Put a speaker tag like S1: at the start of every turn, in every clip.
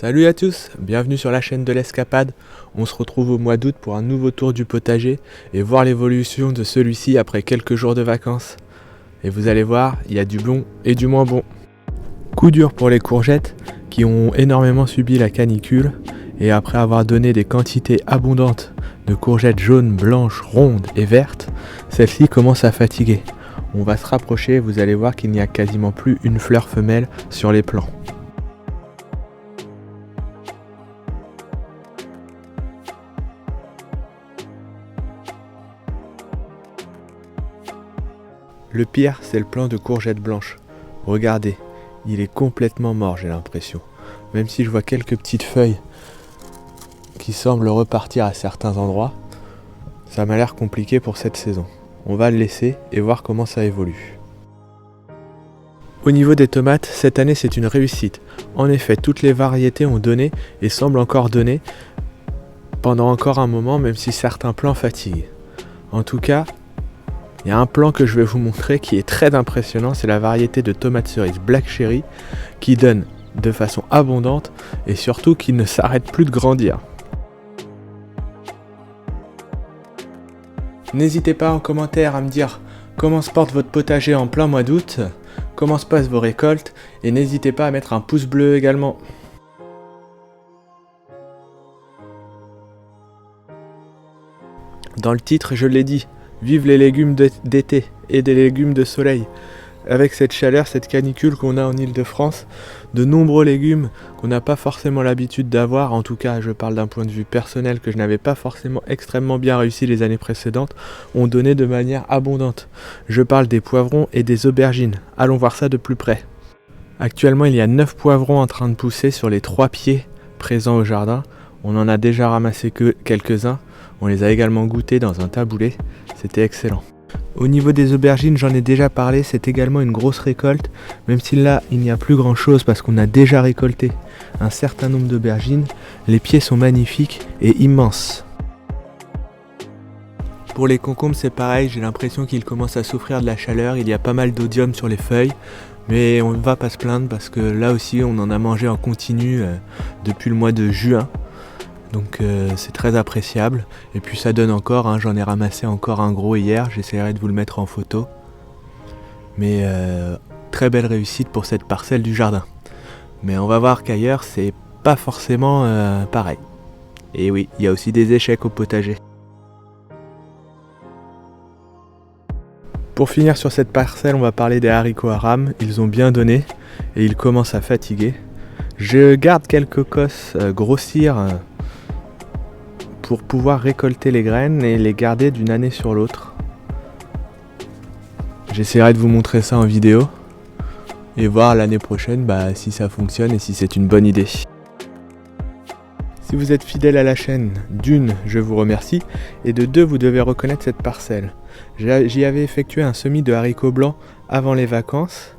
S1: Salut à tous, bienvenue sur la chaîne de l'Escapade. On se retrouve au mois d'août pour un nouveau tour du potager et voir l'évolution de celui-ci après quelques jours de vacances. Et vous allez voir, il y a du bon et du moins bon. Coup dur pour les courgettes qui ont énormément subi la canicule et après avoir donné des quantités abondantes de courgettes jaunes, blanches, rondes et vertes, celles-ci commencent à fatiguer. On va se rapprocher et vous allez voir qu'il n'y a quasiment plus une fleur femelle sur les plants. Le pire, c'est le plant de courgettes blanches. Regardez, il est complètement mort, j'ai l'impression. Même si je vois quelques petites feuilles qui semblent repartir à certains endroits, ça m'a l'air compliqué pour cette saison. On va le laisser et voir comment ça évolue. Au niveau des tomates, cette année c'est une réussite. En effet, toutes les variétés ont donné et semblent encore donner pendant encore un moment, même si certains plants fatiguent. En tout cas, il y a un plant que je vais vous montrer qui est très impressionnant, c'est la variété de tomates cerises Black Cherry qui donne de façon abondante et surtout qui ne s'arrête plus de grandir. N'hésitez pas en commentaire à me dire comment se porte votre potager en plein mois d'août, comment se passent vos récoltes et n'hésitez pas à mettre un pouce bleu également. Dans le titre, je l'ai dit, vive les légumes d'été et des légumes de soleil. Avec cette chaleur, cette canicule qu'on a en Île-de-France, de nombreux légumes qu'on n'a pas forcément l'habitude d'avoir, en tout cas je parle d'un point de vue personnel que je n'avais pas forcément extrêmement bien réussi les années précédentes, ont donné de manière abondante. Je parle des poivrons et des aubergines. Allons voir ça de plus près. Actuellement il y a 9 poivrons en train de pousser sur les 3 pieds présents au jardin. On en a déjà ramassé que quelques-uns. On les a également goûtés dans un taboulé, c'était excellent. Au niveau des aubergines, j'en ai déjà parlé, c'est également une grosse récolte, même si là, il n'y a plus grand chose parce qu'on a déjà récolté un certain nombre d'aubergines. Les pieds sont magnifiques et immenses. Pour les concombres, c'est pareil, j'ai l'impression qu'ils commencent à souffrir de la chaleur, il y a pas mal d'odium sur les feuilles, mais on ne va pas se plaindre parce que là aussi, on en a mangé en continu depuis le mois de juin. Donc c'est très appréciable et puis ça donne encore, j'en ai ramassé encore un gros hier, j'essaierai de vous le mettre en photo. Mais très belle réussite pour cette parcelle du jardin. Mais on va voir qu'ailleurs c'est pas forcément pareil. Et oui, il y a aussi des échecs au potager. Pour finir sur cette parcelle, on va parler des haricots à rames, ils ont bien donné et ils commencent à fatiguer. Je garde quelques cosses grossir pour pouvoir récolter les graines et les garder d'une année sur l'autre. J'essaierai de vous montrer ça en vidéo et voir l'année prochaine si ça fonctionne et si c'est une bonne idée. Si vous êtes fidèle à la chaîne, d'une, je vous remercie et de deux, vous devez reconnaître cette parcelle. J'y avais effectué un semis de haricots blancs avant les vacances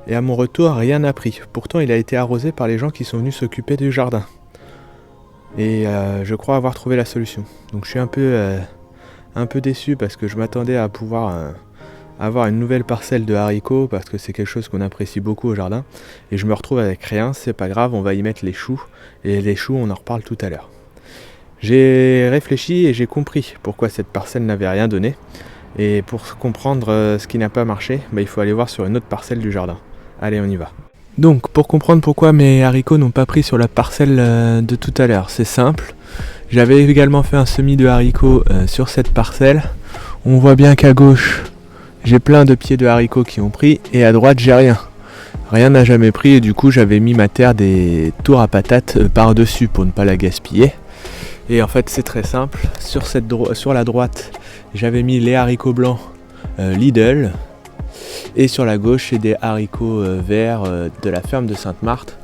S1: et à mon retour, rien n'a pris. Pourtant, il a été arrosé par les gens qui sont venus s'occuper du jardin. Et je crois avoir trouvé la solution. Donc je suis un peu déçu parce que je m'attendais à pouvoir avoir une nouvelle parcelle de haricots parce que c'est quelque chose qu'on apprécie beaucoup au jardin. Et je me retrouve avec rien, c'est pas grave, on va y mettre les choux. Et les choux, on en reparle tout à l'heure. J'ai réfléchi et j'ai compris pourquoi cette parcelle n'avait rien donné. Et pour comprendre ce qui n'a pas marché, il faut aller voir sur une autre parcelle du jardin. Allez, on y va. Donc, pour comprendre pourquoi mes haricots n'ont pas pris sur la parcelle de tout à l'heure, c'est simple. J'avais également fait un semis de haricots sur cette parcelle. On voit bien qu'à gauche, j'ai plein de pieds de haricots qui ont pris et à droite, j'ai rien. Rien n'a jamais pris et du coup, j'avais mis ma terre des tours à patates par-dessus pour ne pas la gaspiller. Et en fait, c'est très simple. Sur la droite, j'avais mis les haricots blancs Lidl. Et sur la gauche, c'est des haricots verts de la ferme de Sainte-Marthe.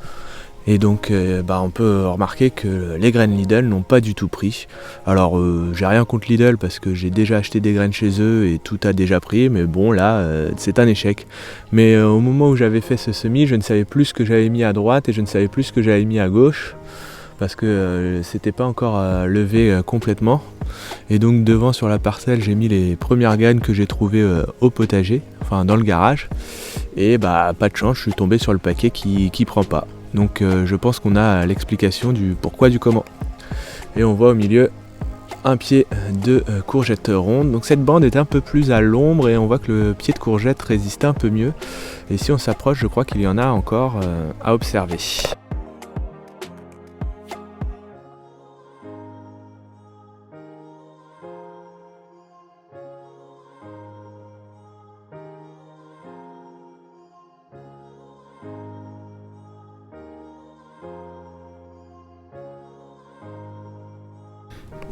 S1: Et donc, on peut remarquer que les graines Lidl n'ont pas du tout pris. Alors, j'ai rien contre Lidl parce que j'ai déjà acheté des graines chez eux et tout a déjà pris. Mais bon, là, c'est un échec. Mais au moment où j'avais fait ce semis, je ne savais plus ce que j'avais mis à droite et je ne savais plus ce que j'avais mis à gauche. Parce que c'était pas encore levé complètement. Et donc devant sur la parcelle, j'ai mis les premières graines que j'ai trouvées au potager, enfin dans le garage. Et pas de chance, je suis tombé sur le paquet qui prend pas. Donc je pense qu'on a l'explication du pourquoi du comment. Et on voit au milieu un pied de courgette ronde. Donc cette bande est un peu plus à l'ombre et on voit que le pied de courgette résiste un peu mieux. Et si on s'approche, je crois qu'il y en a encore à observer.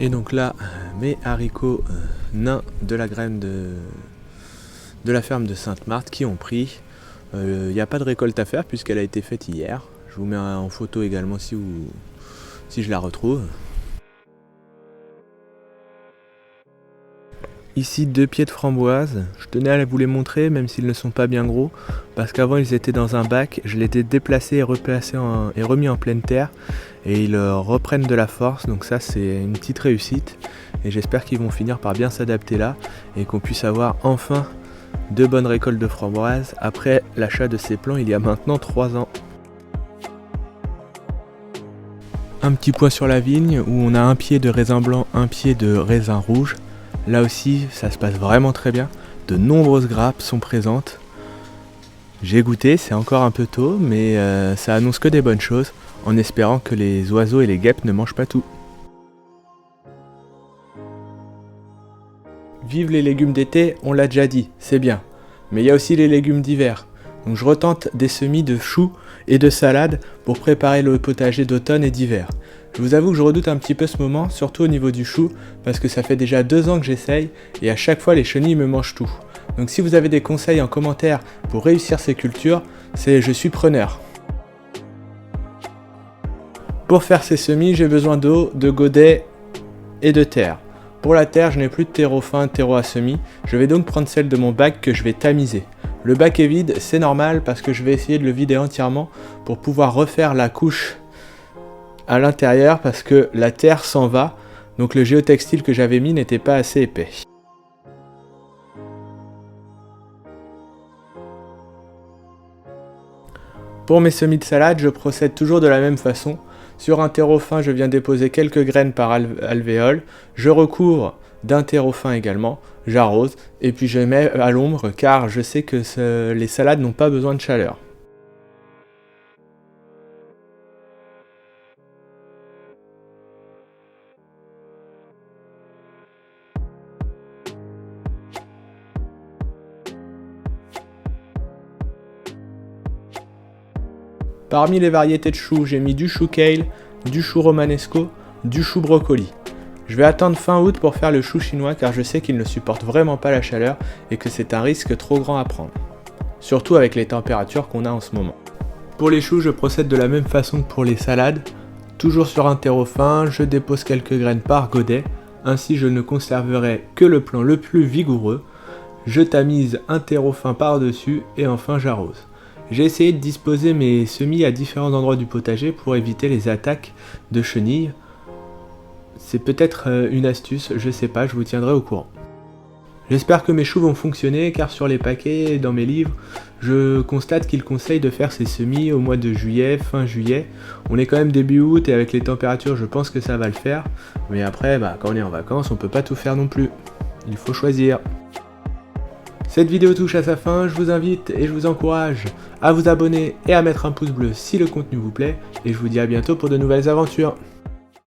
S1: Et donc là, mes haricots nains de la graine de la ferme de Sainte-Marthe qui ont pris. Il n'y a pas de récolte à faire puisqu'elle a été faite hier. Je vous mets en photo également si je la retrouve. Ici 2 pieds de framboise. Je tenais à vous les montrer même s'ils ne sont pas bien gros. Parce qu'avant ils étaient dans un bac. Je les ai déplacés et remis en pleine terre. Et ils reprennent de la force. Donc ça c'est une petite réussite. Et j'espère qu'ils vont finir par bien s'adapter là. Et qu'on puisse avoir enfin de bonnes récoltes de framboises. Après l'achat de ces plants il y a maintenant 3 ans. Un petit point sur la vigne où on a un pied de raisin blanc, un pied de raisin rouge. Là aussi, ça se passe vraiment très bien. De nombreuses grappes sont présentes. J'ai goûté, c'est encore un peu tôt, mais ça annonce que des bonnes choses, en espérant que les oiseaux et les guêpes ne mangent pas tout. Vive les légumes d'été, on l'a déjà dit, c'est bien. Mais il y a aussi les légumes d'hiver. Donc je retente des semis de choux et de salades pour préparer le potager d'automne et d'hiver. Je vous avoue que je redoute un petit peu ce moment, surtout au niveau du chou, parce que ça fait déjà 2 ans que j'essaye, et à chaque fois les chenilles me mangent tout. Donc si vous avez des conseils en commentaire pour réussir ces cultures, je suis preneur. Pour faire ces semis, j'ai besoin d'eau, de godet et de terre. Pour la terre, je n'ai plus de terreau fin, terreau à semis, je vais donc prendre celle de mon bac que je vais tamiser. Le bac est vide, c'est normal parce que je vais essayer de le vider entièrement pour pouvoir refaire la couche à l'intérieur parce que la terre s'en va, donc le géotextile que j'avais mis n'était pas assez épais. Pour mes semis de salade, je procède toujours de la même façon. Sur un terreau fin, je viens déposer quelques graines par alvéole, je recouvre d'un terreau fin également, j'arrose et puis je mets à l'ombre car je sais que les salades n'ont pas besoin de chaleur. Parmi les variétés de choux, j'ai mis du chou kale, du chou romanesco, du chou brocoli. Je vais attendre fin août pour faire le chou chinois car je sais qu'il ne supporte vraiment pas la chaleur et que c'est un risque trop grand à prendre. Surtout avec les températures qu'on a en ce moment. Pour les choux, je procède de la même façon que pour les salades. Toujours sur un terreau fin, je dépose quelques graines par godet. Ainsi je ne conserverai que le plant le plus vigoureux. Je tamise un terreau fin par-dessus et enfin j'arrose. J'ai essayé de disposer mes semis à différents endroits du potager pour éviter les attaques de chenilles. C'est peut-être une astuce, je sais pas, je vous tiendrai au courant. J'espère que mes choux vont fonctionner car sur les paquets et dans mes livres, je constate qu'ils conseillent de faire ces semis au mois de juillet, fin juillet. On est quand même début août et avec les températures, je pense que ça va le faire. Mais après, quand on est en vacances, on peut pas tout faire non plus. Il faut choisir. Cette vidéo touche à sa fin, je vous invite et je vous encourage à vous abonner et à mettre un pouce bleu si le contenu vous plaît. Et je vous dis à bientôt pour de nouvelles aventures.